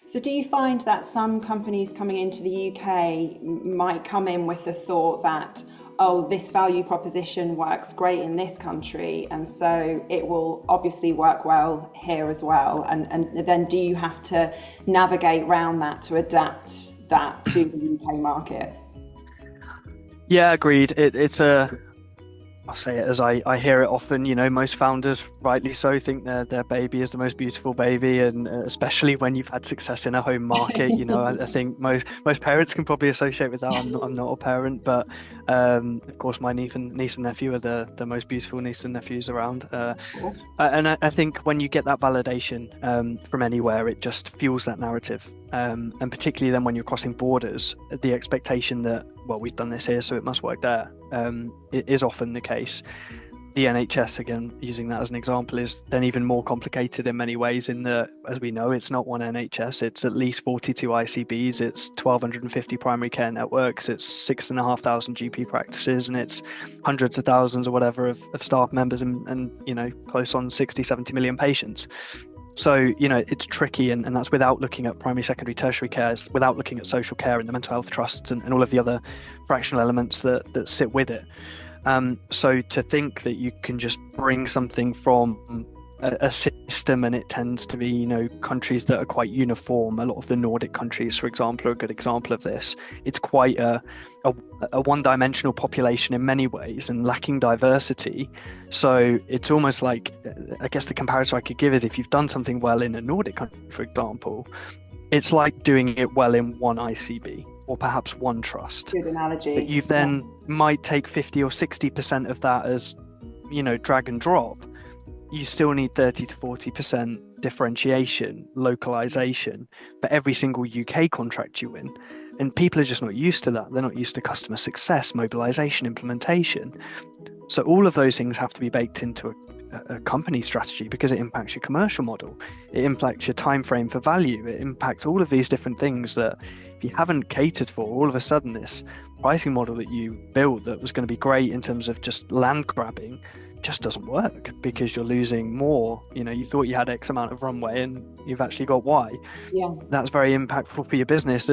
So do you find that some companies coming into the UK might come in with the thought that, oh, this value proposition works great in this country, and so it will obviously work well here as well? And then do you have to navigate around that to adapt that to the UK market? Yeah, agreed. I'll say it as I hear it often, most founders, rightly so, think their baby is the most beautiful baby, and especially when you've had success in a home market, I think most parents can probably associate with that. I'm not a parent, but of course my niece and nephew are the most beautiful niece and nephews around. And I think when you get that validation from anywhere, it just fuels that narrative. And particularly then when you're crossing borders, the expectation that, well, we've done this here, so it must work there, it is often the case. The NHS, again, using that as an example, is then even more complicated in many ways in that, as we know, it's not one NHS, it's at least 42 ICBs, it's 1,250 primary care networks, it's 6,500 GP practices, and it's hundreds of thousands or whatever of staff members and close on 60, 70 million patients. So, it's tricky, and that's without looking at primary, secondary, tertiary care, without looking at social care and the mental health trusts and all of the other fractional elements that sit with it. So to think that you can just bring something from a system, and it tends to be, countries that are quite uniform. A lot of the Nordic countries, for example, are a good example of this. It's quite a one-dimensional population in many ways and lacking diversity. So it's almost like, I guess the comparison I could give is if you've done something well in a Nordic country, for example, it's like doing it well in one ICB or perhaps one trust. Good analogy. But you then might take 50 or 60% of that as, drag and drop. You still need 30 to 40% differentiation, localization for every single UK contract you win. And people are just not used to that. They're not used to customer success, mobilization, implementation. So all of those things have to be baked into a company strategy because it impacts your commercial model. It impacts your time frame for value. It impacts all of these different things that if you haven't catered for, all of a sudden this pricing model that you built that was going to be great in terms of just land grabbing just doesn't work because you're losing more. You thought you had X amount of runway and you've actually got Y. Yeah. That's very impactful for your business.